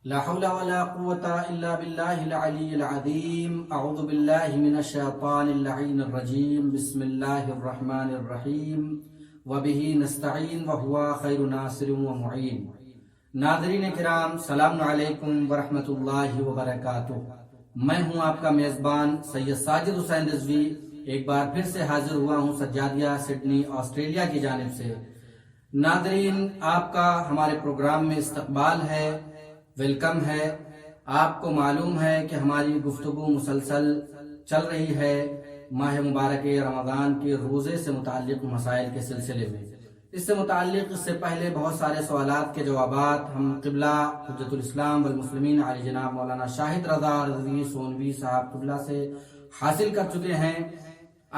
لا حول ولا قوة إلا بالله العلي العظيم. أعوذ بالله من الشيطان اللعين الرجيم. بسم الله الرحمن الرحيم. وبه نستعين وهو خير ناصر ومعين. ناظرین کرام، سلام علیکم ورحمۃ اللہ وبرکاتہ. میں ہوں آپ کا میزبان سید ساجد حسین رضوی. ایک بار پھر سے حاضر ہوا ہوں سجادیہ، سڈنی، آسٹریلیا کی جانب سے. ناظرین، آپ کا ہمارے پروگرام میں استقبال ہے، ویلکم ہے. آپ کو معلوم ہے کہ ہماری گفتگو مسلسل چل رہی ہے ماہ مبارک رمضان کے روزے سے متعلق مسائل کے سلسلے میں. اس سے متعلق اس سے پہلے بہت سارے سوالات کے جوابات ہم قبلہ حجت الاسلام والمسلمین علی جناب مولانا شاہد رضا رضوی سونوی صاحب قبلہ سے حاصل کر چکے ہیں.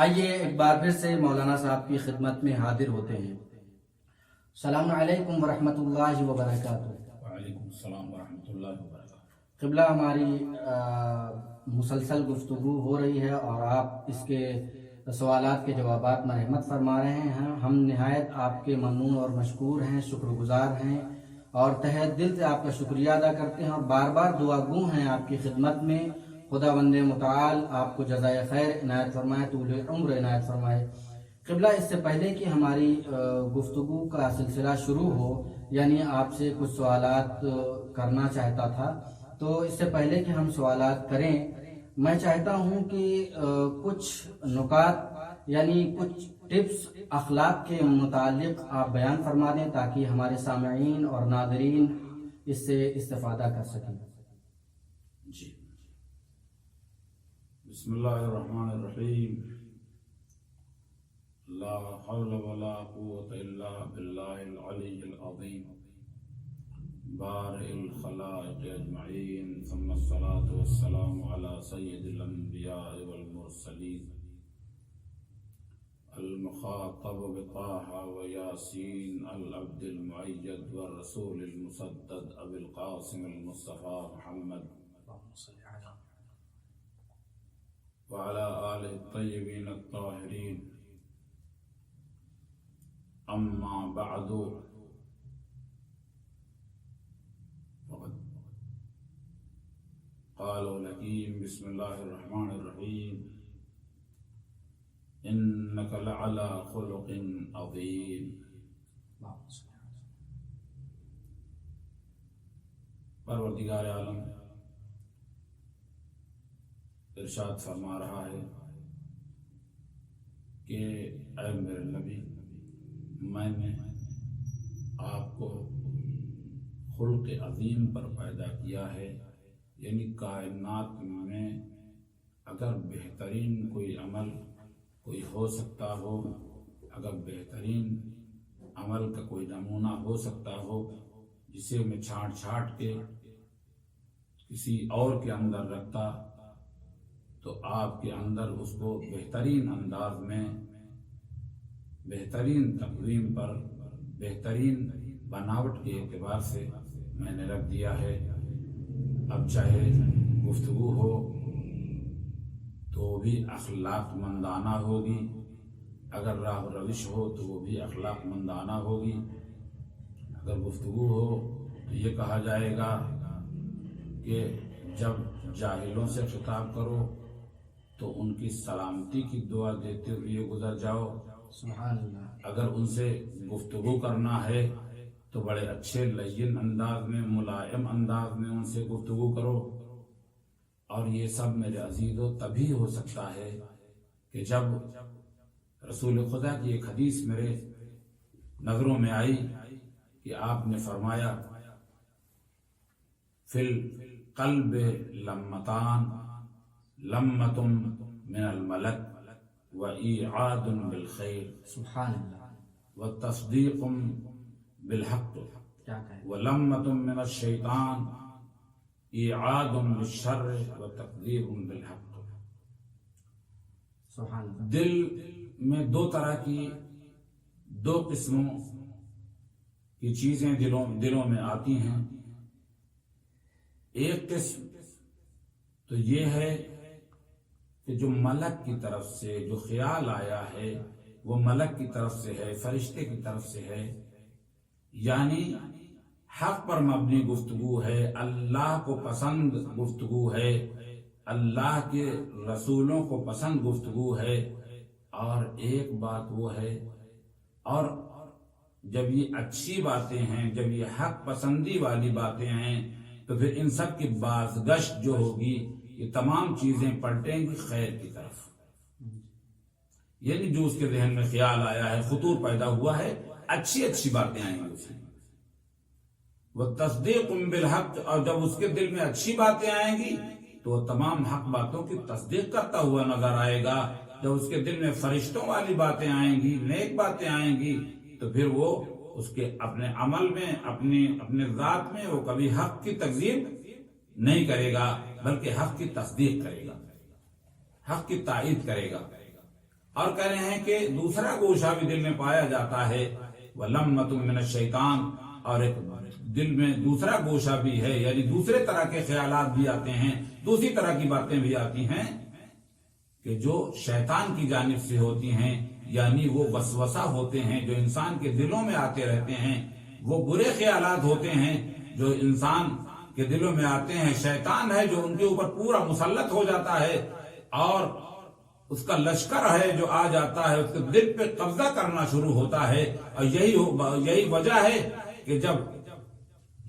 آئیے ایک بار پھر سے مولانا صاحب کی خدمت میں حاضر ہوتے ہیں. السلام علیکم ورحمۃ اللہ وبرکاتہ. وعلیکم السلام ورحمۃ اللہ وبرکاتہ. قبلہ، ہماری مسلسل گفتگو ہو رہی ہے اور آپ اس کے سوالات کے جوابات مرحمت فرما رہے ہیں. ہم نہایت آپ کے ممنون اور مشکور ہیں، شکر گزار ہیں اور تہہ دل سے آپ کا شکریہ ادا کرتے ہیں اور بار بار دعا گو ہیں آپ کی خدمت میں. خدا بند متعال آپ کو جزائے خیر عنایت فرمائے، طول عمر عنایت فرمائے. قبلہ، اس سے پہلے کہ ہماری گفتگو کا سلسلہ شروع ہو، یعنی آپ سے کچھ سوالات کرنا چاہتا تھا. تو اس سے پہلے کہ ہم سوالات کریں، میں چاہتا ہوں کہ کچھ نکات یعنی کچھ ٹپس اخلاق کے متعلق آپ بیان فرما دیں تاکہ ہمارے سامعین اور ناظرین اس سے استفادہ کر سکیں. جی، بسم اللہ الرحمن الرحیم. لا حول ولا قوة الا باللہ العلی العظیم بارئ الخلائق اجمعین، ثم الصلاة والسلام علی سید الانبیاء والمرسلین المخاطب بطہ ویاسین العبد المعید والرسول المسدد ابی القاسم المصطفى محمد وعلى آلہ الطیبین الطاہرین. اما بعد، فقد قال الحکیم بسم اللہ الرحمن الرحیم انک لعلی خلق عظیم. پروردگار عالم ارشاد فرما رہا ہے کہ اے میرے نبی، میں نے آپ کو خلق عظیم پر پیدا کیا ہے. یعنی کائنات میں اگر بہترین کوئی عمل کوئی ہو سکتا ہو، اگر بہترین عمل کا کوئی نمونہ ہو سکتا ہو جسے میں چھانٹ کے کسی اور کے اندر رکھتا، تو آپ کے اندر اس کو بہترین انداز میں، بہترین تقویم پر، بہترین بناوٹ کے اعتبار سے میں نے رکھ دیا ہے. اب چاہے گفتگو ہو تو وہ بھی اخلاق مندانہ ہوگی، اگر راہ و روش ہو تو وہ بھی اخلاق مندانہ ہوگی. اگر گفتگو ہو تو یہ کہا جائے گا کہ جب جاہلوں سے خطاب کرو تو ان کی سلامتی کی دعا دیتے ہوئے گزر جاؤ. سبحان اللہ. اگر ان سے گفتگو کرنا ہے تو بڑے اچھے لین انداز میں، ملائم انداز میں ان سے گفتگو کرو. اور یہ سب میرے عزیزو تبھی ہو سکتا ہے کہ جب رسول خدا کی ایک حدیث میرے نظروں میں آئی کہ آپ نے فرمایا فی القلب لمتان، لمۃ من الملک وإیعاد بالخیر، سبحان اللہ. وتصدیق بالحق، ولمۃ من الشیطان ایعاد بالشر وتکذیب بالحق. سبحان اللہ. دل میں دو طرح کی، دو قسموں کی چیزیں دلوں میں آتی ہیں. ایک قسم تو یہ ہے کہ جو ملک کی طرف سے جو خیال آیا ہے وہ ملک کی طرف سے ہے، فرشتے کی طرف سے ہے. یعنی حق پر مبنی گفتگو ہے، اللہ کو پسند گفتگو ہے، اللہ کے رسولوں کو پسند گفتگو ہے. اور ایک بات وہ ہے، اور جب یہ اچھی باتیں ہیں، جب یہ حق پسندی والی باتیں ہیں، تو پھر ان سب کی بازگشت جو ہوگی، یہ تمام چیزیں پلٹیں گی خیر کی طرف. یعنی جو اس کے ذہن میں خیال آیا ہے، خطور پیدا ہوا ہے، اچھی اچھی باتیں آئیں گی اس میں. وہ تصدیق بالحق، اور جب اس کے دل میں اچھی باتیں آئیں گی تو وہ تمام حق باتوں کی تصدیق کرتا ہوا نظر آئے گا. جب اس کے دل میں فرشتوں والی باتیں آئیں گی، نیک باتیں آئیں گی، تو پھر وہ اس کے اپنے عمل میں، اپنے ذات میں وہ کبھی حق کی تکذیب نہیں کرے گا، بلکہ حق کی تصدیق کرے گا، حق کی تائید کرے گا. اور کہہ رہے ہیں کہ دوسرا گوشہ بھی دل میں پایا جاتا ہے، وَلَمَّةٌ مِّنَ الشَّيْطَانِ، اور ایک دل میں دوسرا گوشہ بھی ہے، یعنی دوسرے طرح کے خیالات بھی آتے ہیں، دوسری طرح کی باتیں بھی آتی ہیں کہ جو شیطان کی جانب سے ہوتی ہیں، یعنی وہ وسوسہ ہوتے ہیں جو انسان کے دلوں میں آتے رہتے ہیں، وہ برے خیالات ہوتے ہیں جو انسان کے دلوں میں آتے ہیں. شیطان ہے جو ان کے اوپر پورا مسلط ہو جاتا ہے، اور اس کا لشکر ہے جو آ جاتا ہے، اس کے دل پہ قبضہ کرنا شروع ہوتا ہے. اور یہی وجہ ہے کہ جب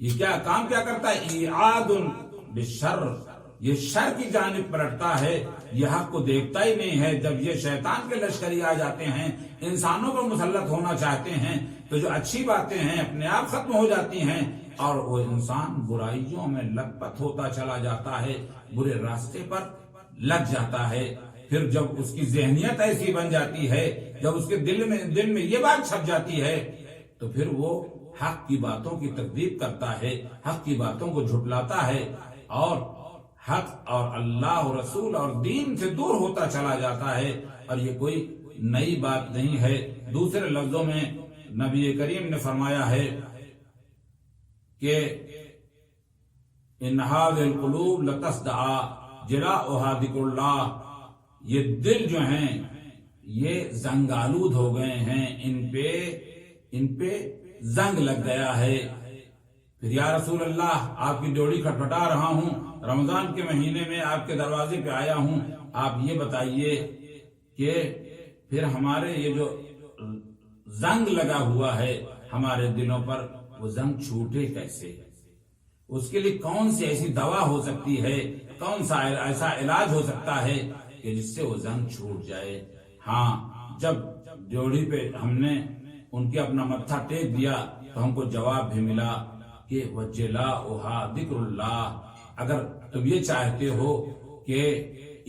یہ کام کیا کرتا ہے، ایعاد بالشر، یہ شر کی جانب پلٹتا ہے، یہ حق کو دیکھتا ہی نہیں ہے. جب یہ شیطان کے لشکری آ جاتے ہیں، انسانوں پر مسلط ہونا چاہتے ہیں، تو جو اچھی باتیں ہیں اپنے آپ ختم ہو جاتی ہیں، اور وہ انسان برائیوں میں لت پت ہوتا چلا جاتا ہے، برے راستے پر لگ جاتا ہے. پھر جب اس کی ذہنیت ایسی بن جاتی ہے، جب اس کے دل میں یہ بات چھپ جاتی ہے، تو پھر وہ حق کی باتوں کی تکذیب کرتا ہے، حق کی باتوں کو جھٹلاتا ہے، اور حق اور اللہ اور رسول اور دین سے دور ہوتا چلا جاتا ہے. اور یہ کوئی نئی بات نہیں ہے. دوسرے لفظوں میں نبی کریم نے فرمایا ہے کہ ان هذه القلوب لتصدع جلاؤها ذکر اللہ، یہ دل جو ہیں یہ زنگ آلود ہو گئے ہیں، ان پہ زنگ لگ گیا ہے. پھر یا رسول اللہ، آپ کی ڈوری کھٹکھٹا رہا ہوں، رمضان کے مہینے میں آپ کے دروازے پہ آیا ہوں، آپ یہ بتائیے کہ پھر ہمارے یہ جو زنگ لگا ہوا ہے ہمارے دلوں پر، وہ زنگ چھوٹے کیسے؟ اس کے لیے کون سی ایسی دوا ہو سکتی ہے، کون سا ایسا علاج ہو سکتا ہے کہ جس سے وہ زنگ چھوٹ جائے؟ ہاں، جب ڈیوڑی پہ ہم نے ان کے اپنا متھا ٹیک دیا تو ہم کو جواب بھی ملا کہ وَجِلَاؤُهَا ذِکْرُ اللَّهِ. اگر تم یہ چاہتے ہو کہ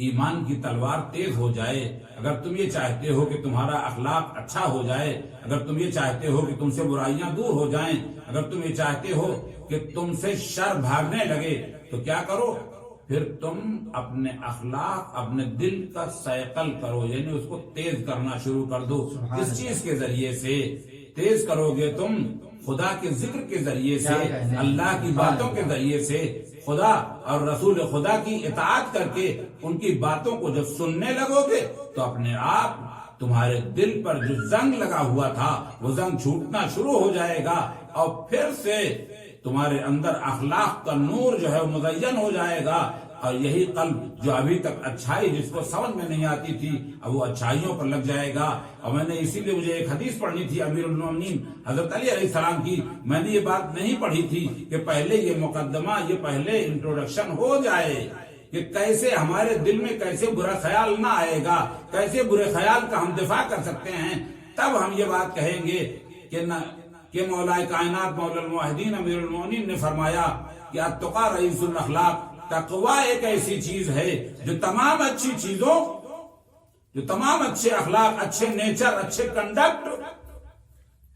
ایمان کی تلوار تیز ہو جائے، اگر تم یہ چاہتے ہو کہ تمہارا اخلاق اچھا ہو جائے، اگر تم یہ چاہتے ہو کہ تم سے برائیاں دور ہو جائیں، اگر تم یہ چاہتے ہو کہ تم سے شر بھاگنے لگے، تو کیا کرو؟ پھر تم اپنے اخلاق، اپنے دل کا سیقل کرو، یعنی اس کو تیز کرنا شروع کر دو. کس چیز کے ذریعے سے تیز کرو گے؟ تم خدا کے ذکر کے ذریعے سے، اللہ کی باتوں کے ذریعے سے، خدا اور رسول خدا کی اطاعت کر کے ان کی باتوں کو جب سننے لگو گے تو اپنے آپ تمہارے دل پر جو زنگ لگا ہوا تھا وہ زنگ چھوٹنا شروع ہو جائے گا، اور پھر سے تمہارے اندر اخلاق کا نور جو ہے مزین ہو جائے گا. اور یہی قلب جو ابھی تک اچھائی جس کو سمجھ میں نہیں آتی تھی، اب وہ اچھائیوں پر لگ جائے گا. اور میں نے اسی لیے مجھے ایک حدیث پڑھنی تھی امیر المومنین حضرت علی علیہ السلام کی، میں نے یہ بات نہیں پڑھی تھی کہ پہلے یہ مقدمہ، یہ پہلے انٹروڈکشن ہو جائے کہ کیسے ہمارے دل میں کیسے برا خیال نہ آئے گا، کیسے برے خیال کا ہم دفاع کر سکتے ہیں. تب ہم یہ بات کہیں گے کہ مولا کائنات مولا الموحدین امیر المومنین نے فرمایا کہ التقیٰ رئیس الاخلاق، تقوی ایک ایسی چیز ہے جو تمام اچھی چیزوں، جو تمام اچھے اخلاق، اچھے نیچر، اچھے کنڈکٹ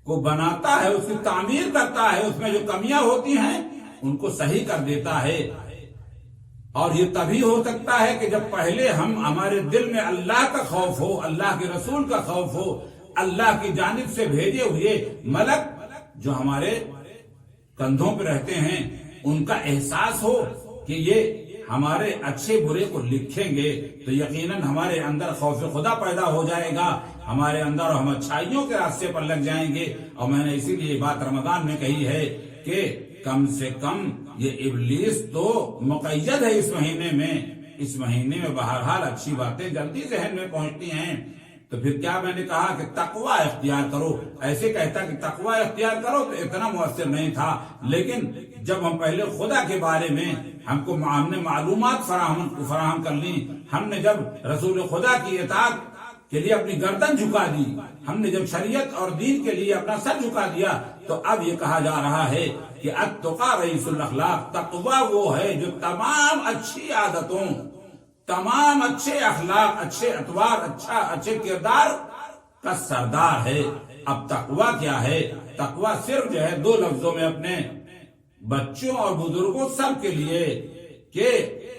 کو بناتا ہے، اس کی تعمیر کرتا ہے، اس میں جو کمیاں ہوتی ہیں ان کو صحیح کر دیتا ہے. اور یہ تبھی ہو سکتا ہے کہ جب پہلے ہمارے دل میں اللہ کا خوف ہو، اللہ کے رسول کا خوف ہو، اللہ کی جانب سے بھیجے ہوئے ملک جو ہمارے کندھوں پہ رہتے ہیں ان کا احساس ہو کہ یہ ہمارے اچھے برے کو لکھیں گے، تو یقیناً ہمارے اندر خوف خدا پیدا ہو جائے گا، ہمارے اندر ہم اچھائیوں کے راستے پر لگ جائیں گے. اور میں نے اسی لیے بات رمضان میں کہی ہے کہ کم سے کم یہ ابلیس تو مقید ہے اس مہینے میں. اس مہینے میں بہرحال اچھی باتیں جلدی ذہن میں پہنچتی ہیں. تو پھر کیا میں نے کہا کہ تقوی اختیار کرو. ایسے کہتا کہ تقوی اختیار کرو تو اتنا مؤثر نہیں تھا. لیکن جب ہم پہلے خدا کے بارے میں ہم نے معلومات فراہم کر لی, ہم نے جب رسول خدا کی اطاعت کے لیے اپنی گردن جھکا دی, ہم نے جب شریعت اور دین کے لیے اپنا سر جھکا دیا, تو اب یہ کہا جا رہا ہے کہ التقیٰ رئیس الاخلاق, تقوی وہ ہے جو تمام اچھی عادتوں, تمام اچھے اخلاق, اچھے اطوار, اچھے کردار کا سردار ہے. اب تقوی کیا ہے؟ تقوی صرف جو ہے دو لفظوں میں اپنے بچوں اور بزرگوں سب کے لیے کہ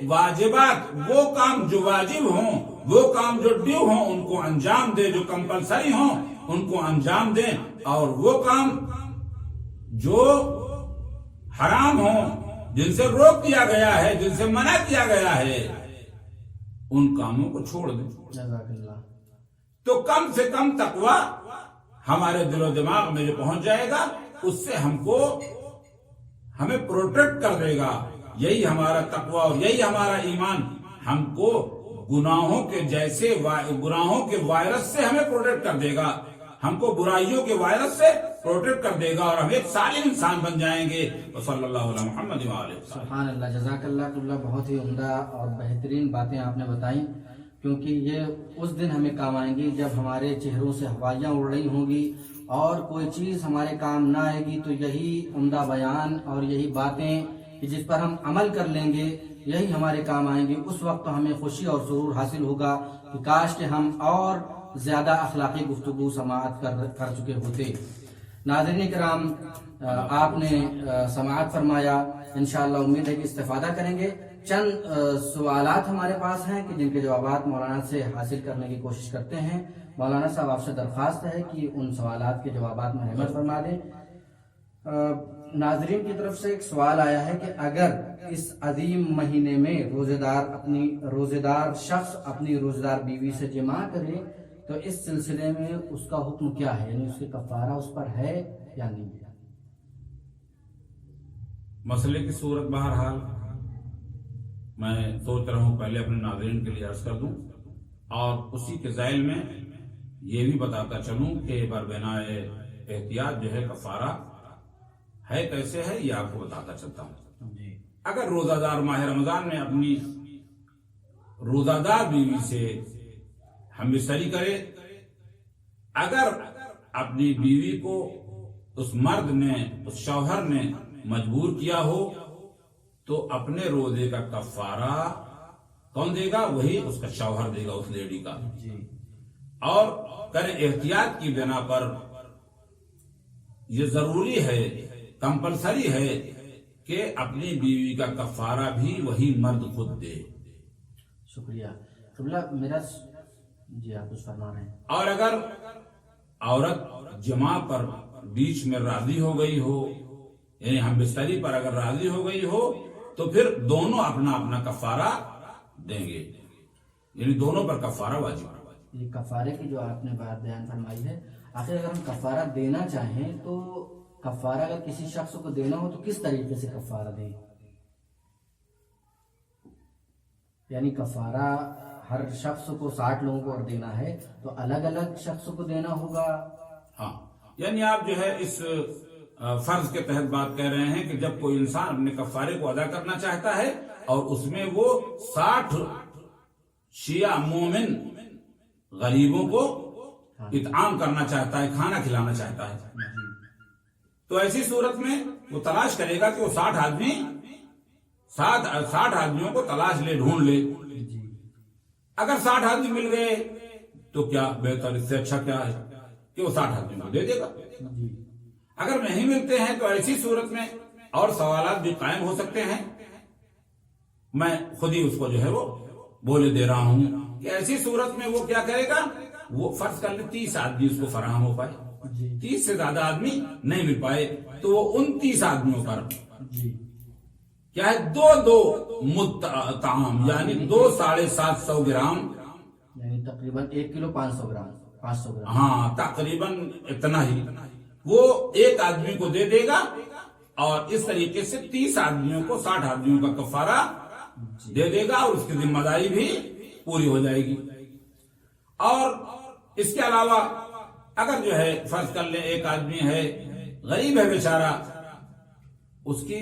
واجبات, وہ کام جو واجب ہوں, وہ کام جو ڈیو ہوں ان کو انجام دے, جو کمپلسری ہوں ان کو انجام دیں, اور وہ کام جو حرام ہوں, جن سے روک دیا گیا ہے, جن سے منع کیا گیا ہے, ان کاموں کو چھوڑ دیں. جزاک اللہ. تو کم سے کم تقوی ہمارے دل و دماغ میں جو پہنچ جائے گا, اس سے ہمیں پروٹیکٹ کر دے گا. یہی ہمارا تقوی اور یہی ہمارا ایمان ہم کو گناہوں کے وائرس سے ہمیں پروٹیکٹ کر دے گا, ہم کو برائیوں کے وائرس سے پروٹیکٹ کر دے گا, اور ہم ایک سالم انسان بن جائیں گے. صلی اللہ علیہ محمد وآلہ وسلم. سبحان اللہ. جزاک اللہ قبلہ. بہت ہی عمدہ اور بہترین باتیں آپ نے بتائیں, کیونکہ یہ اس دن ہمیں کام آئیں گی جب ہمارے چہروں سے ہوائیاں اڑ رہی ہوں گی اور کوئی چیز ہمارے کام نہ آئے گی. تو یہی عمدہ بیان اور یہی باتیں کہ جس پر ہم عمل کر لیں گے, یہی ہمارے کام آئیں گی. اس وقت ہمیں خوشی اور سرور حاصل ہوگا کہ کاش کہ ہم اور زیادہ اخلاقی گفتگو سماعت کر چکے ہوتے. ناظرین کرام, آپ نے سماعت فرمایا, انشاءاللہ امید ہے کہ استفادہ کریں گے. چند سوالات ہمارے پاس ہیں کہ جن کے جوابات مولانا سے حاصل کرنے کی کوشش کرتے ہیں. مولانا صاحب, آپ سے درخواست ہے کہ ان سوالات کے جوابات میں رحمت فرما دیں. ناظرین کی طرف سے ایک سوال آیا ہے کہ اگر اس عظیم مہینے میں روزدار شخص اپنی روزدار بیوی سے جماع کرے تو اس سلسلے میں اس کا حکم کیا ہے, یعنی اس کے کفارہ اس پر ہے یا نہیں ہے؟ مسئلے کی صورت بہرحال میں سوچ رہا ہوں پہلے اپنے ناظرین کے لیے عرض کر دوں, اور اسی کے ذیل میں یہ بھی بتاتا چلوں کہ بربنا احتیاط جو ہے کفارہ ہے کیسے ہے, یہ آپ کو بتاتا چلتا ہوں. اگر روزہ دار ماہ رمضان میں اپنی روزہ دار بیوی سے ہم بستری کرے, اگر اپنی بیوی کو اس مرد نے, اس شوہر نے مجبور کیا ہو, تو اپنے روزے کا کفارہ کون دے گا؟ وہی اس کا شوہر دے گا, اس لیڈی کا. اور کرے احتیاط کی بنا پر یہ ضروری ہے, کمپلسری ہے کہ اپنی بیوی کا کفارہ بھی وہی مرد خود دے. شکریہ قبلہ. میرا جی آپ کچھ فرما رہے ہیں. اور اگر عورت جماع پر بیچ میں راضی ہو گئی ہو, یعنی ہم بستری پر اگر راضی ہو گئی ہو, تو پھر دونوں اپنا اپنا کفارہ دیں گے, یعنی دونوں پر کفارہ واجب ہے. یہ کفارے کی جو آپ نے بات بیان فرمائی ہے, آخر اگر ہم کفارہ دینا چاہیں تو کفارہ اگر کسی شخص کو دینا ہو تو کس طریقے سے کفارہ دیں؟ یعنی کفارہ ہر شخص کو 60 لوگوں کو اور دینا ہے تو الگ الگ شخص کو دینا ہوگا؟ ہاں, یعنی آپ جو ہے اس فرض کے تحت بات کہہ رہے ہیں کہ جب کوئی انسان اپنے کفارے کو ادا کرنا چاہتا ہے اور اس میں وہ 60 شیعہ مومن غریبوں کو اطعام کرنا چاہتا ہے, کھانا کھلانا چاہتا ہے, تو ایسی صورت میں وہ تلاش کرے گا کہ وہ 60 آدمیوں کو تلاش لے, ڈھونڈ لے. اگر 60 آدمی مل گئے تو کیا بہتر, اس سے اچھا کیا ہے کہ وہ 60 آدمیوں کو دے دے گا. اگر نہیں ملتے ہیں تو ایسی صورت میں اور سوالات بھی قائم ہو سکتے ہیں. میں خود ہی اس کو جو ہے وہ بولے دے رہا ہوں کہ ایسی صورت میں وہ کیا کرے گا, وہ فرض کر لے 30 آدمی اس کو فراہم ہو پائے, 30 سے زیادہ آدمی نہیں مل پائے, تو وہ 29 آدمیوں پر کیا ہے, 2 مد طعام, یعنی 750 گرام, یعنی تقریباً 1 کلو 500 گرام. ہاں, تقریباً اتنا ہی وہ ایک آدمی کو دے دے گا, اور اس طریقے سے 30 آدمیوں کو 60 آدمیوں کا کفارہ دے دے گا اور اس کی ذمہ داری بھی پوری ہو جائے گی. اور اس کے علاوہ اگر جو ہے فرض کر لیں ایک آدمی ہے غریب ہے بیچارہ، اس کی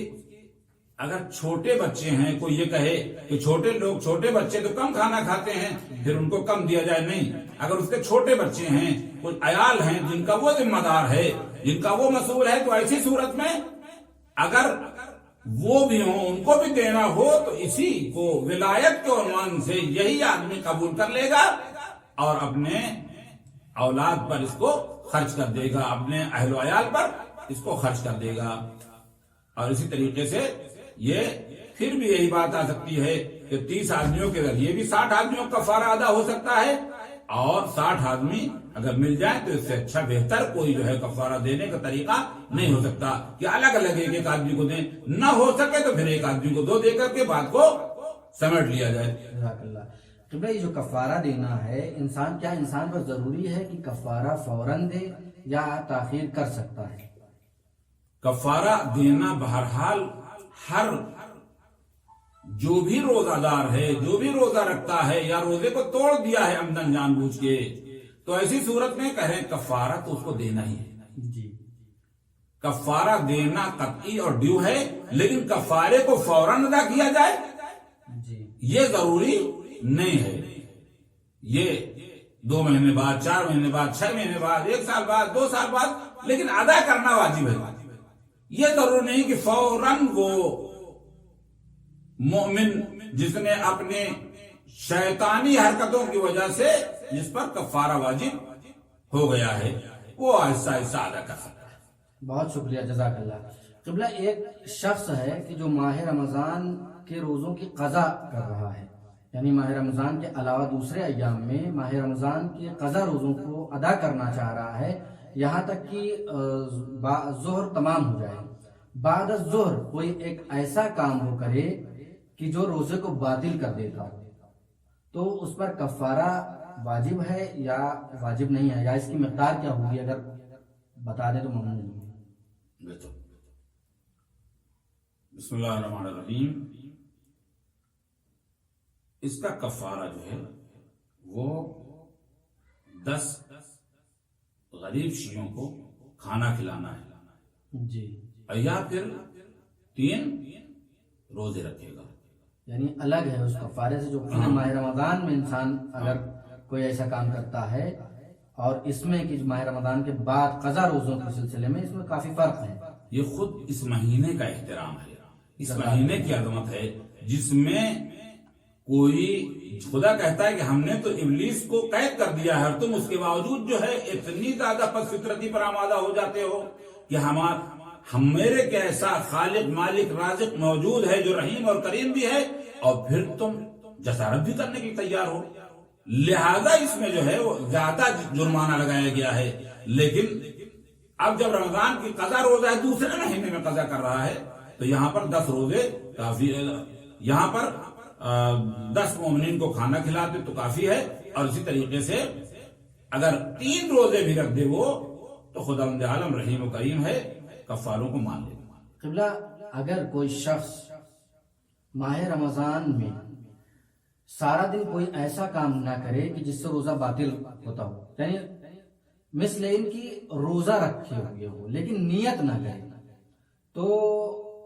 اگر چھوٹے بچے ہیں، کوئی یہ کہے کہ چھوٹے بچے تو کم کھانا کھاتے ہیں پھر ان کو کم دیا جائے، نہیں. اگر اس کے چھوٹے بچے ہیں، کچھ عیال ہیں جن کا وہ ذمہ دار ہے، جن کا وہ مسئول ہے، تو ایسی صورت میں اگر وہ بھی ہوں ان کو بھی دینا ہو تو اسی کو ولایت کے عنوان سے یہی آدمی قبول کر لے گا اور اپنے اولاد پر اس کو خرچ کر دے گا، اپنے اہل و عیال پر اس کو خرچ کر دے گا. اور اسی طریقے سے یہ پھر بھی یہی بات آ سکتی ہے کہ 30 آدمیوں کے ذریعے بھی 60 آدمیوں کا کفارہ ادا ہو سکتا ہے، اور 60 آدمی اگر مل جائیں تو اس سے اچھا بہتر کوئی جو ہے کفارہ دینے کا طریقہ نہیں ہو سکتا کہ الگ الگ ایک آدمی کو دیں. نہ ہو سکے تو پھر ایک آدمی کو 2 دے کر کے بات کو سمیٹ لیا جائے. جزاک اللہ. قبلہ یہ جو کفارہ دینا ہے، انسان پر ضروری ہے کہ کفارہ فوراً دے یا تاخیر کر سکتا ہے؟ کفارہ دینا بہرحال ہر جو بھی روزہ دار ہے، جو بھی روزہ رکھتا ہے یا روزے کو توڑ دیا ہے عمدن جان بوجھ کے، تو ایسی صورت میں کہیں کفارہ تو اس کو دینا ہی ہے. جی، کفارہ دینا قطعی اور ڈیو ہے، لیکن کفارے کو فوراً ادا کیا جائے جی، یہ ضروری نہیں ہے. یہ 2 مہینے بعد، 4 مہینے بعد، 6 مہینے بعد، 1 سال بعد، 2 سال بعد، لیکن ادا کرنا واجب ہے. یہ ضروری نہیں کہ فوراً وہ مومن جس نے اپنے شیطانی حرکتوں کی وجہ سے جس پر کفارہ واجب ہو گیا ہے وہ آہستہ آہستہ ادا کر سکتا ہے. بہت شکریہ، جزاک اللہ. قبلہ ایک شخص ہے کہ جو ماہ رمضان کے روزوں کی قضا کر رہا ہے، یعنی ماہ رمضان کے علاوہ دوسرے ایام میں ماہ رمضان کے قضا روزوں کو ادا کرنا چاہ رہا ہے، یہاں تک کہ ظہر تمام ہو جائے. بعد الظہر کوئی ایک ایسا کام وہ کرے کہ جو روزے کو باطل کر دیتا ہو، تو اس پر کفارہ واجب ہے یا واجب نہیں ہے، یا اس کی مقدار کیا ہوگی؟ اگر بتا دیں تو ممنون ہوگی. بسم اللہ الرحمن الرحیم. اس کا کفارہ جو ہے وہ 10 غریب شیعوں کو کھانا کھلانا ہے جی، یا پھر 3 روزے رکھے گا. یعنی الگ ہے اس کفارے سے جو پورے ماہ رمضان میں انسان اگر کوئی ایسا کام کرتا ہے، اور اس میں کہ ماہ رمضان کے بعد قضا روزوں کے سلسلے میں اس میں کافی فرق ہے. یہ خود اس مہینے کا احترام ہے، اس مہینے کی عظمت ہے جس میں کوئی خدا کہتا ہے کہ ہم نے تو ابلیس کو قید کر دیا ہے اور تم اس کے باوجود جو ہے اتنی زیادہ پس فطرتی پر آمادہ ہو جاتے ہو کہ ہم میرے کے ایسا خالق مالک رازق موجود ہے جو رحیم اور کریم بھی ہے، اور پھر تم جسارت بھی کرنے کے لیے تیار ہو. لہذا اس میں جو ہے وہ زیادہ جرمانہ لگایا گیا ہے. لیکن اب جب رمضان کی قضا روزہ ہے، دوسرے مہینے میں قضا کر رہا ہے، تو یہاں پر 10 روزے کافی ہے. یہاں پر 10 مومنین کو کھانا کھلاتے تو کافی ہے. اور اسی طریقے سے اگر 3 روزے بھی رکھ دے وہ تو خداوند عالم رحیم و کریم ہے، کفاروں کو مان لے. قبلہ اگر کوئی شخص ماہ رمضان میں سارا دن کوئی ایسا کام نہ کرے کہ جس سے روزہ باطل ہوتا ہو، یعنی مثل ان کی روزہ رکھے ہوئے ہو لیکن نیت نہ کرے، تو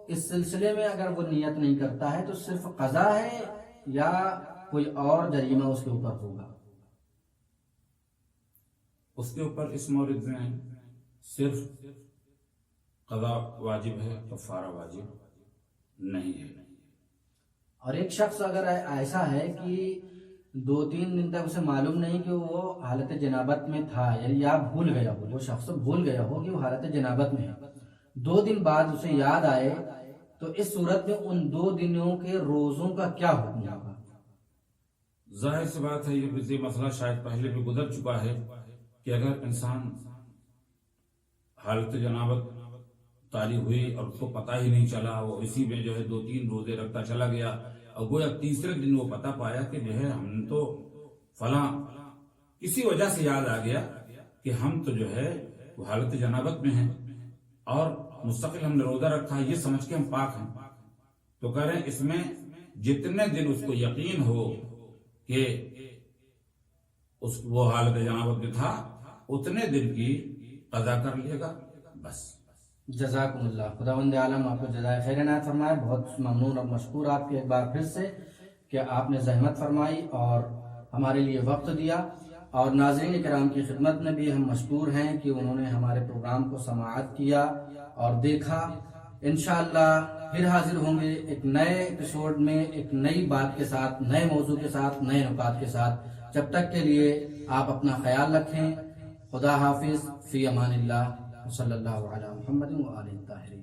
اس سلسلے میں اگر وہ نیت نہیں کرتا ہے تو صرف قضا ہے یا کوئی اور جریمہ اس کے اوپر ہوگا؟ اس کے اوپر اس مورد میں صرف قضا واجب ہے، کفارہ واجب نہیں ہے. اور ایک شخص اگر ایسا ہے کہ 2-3 دن تک اسے معلوم نہیں کہ وہ حالت جنابت میں تھا، یعنی یا بھول گیا ہو، وہ شخص بھول گیا ہو کہ وہ حالت جنابت میں ہے، 2 دن بعد اسے یاد آئے، تو اس صورت میں ان 2 دنوں کے روزوں کا کیا حکم ہوگا؟ ظاہر سی بات ہے یہ مسئلہ شاید پہلے بھی گزر چکا ہے کہ اگر انسان حالت جنابت طاری ہوئی اور اس کو پتہ ہی نہیں چلا، وہ اسی میں جو ہے 2-3 روزے رکھتا چلا گیا، اور گویا تیسرے دن وہ پتہ پایا کہ جو ہے ہم تو فلاں کسی وجہ سے یاد آ گیا کہ ہم تو جو ہے وہ حالت جنابت میں ہیں، اور مستقل ہم نے روزہ رکھا ہے، یہ سمجھ کے ہم پاک ہیں، تو کہہ رہے ہیں اس میں جتنے دن اس کو یقین ہو کہ وہ حالت جنابت میں تھا اتنے دن کی قضا کر لے گا بس۔ جزاکم اللہ، خداوند عالم آپ کو جزائے خیر عنایت فرمائے۔ بہت ممنون اور مشکور آپ کے ایک بار پھر سے کہ آپ نے زحمت فرمائی اور ہمارے لیے وقت دیا، اور ناظرین کرام کی خدمت میں بھی ہم مشکور ہیں کہ انہوں نے ہمارے پروگرام کو سماعت کیا اور دیکھا۔ انشاءاللہ پھر حاضر ہوں گے ایک نئے ایپیسوڈ میں، ایک نئی بات کے ساتھ، نئے موضوع کے ساتھ، نئے نکات کے ساتھ۔ جب تک کے لیے آپ اپنا خیال رکھیں۔ خدا حافظ، فی امان اللہ، صلی اللہ علی محمد و آلہ الطاہرین۔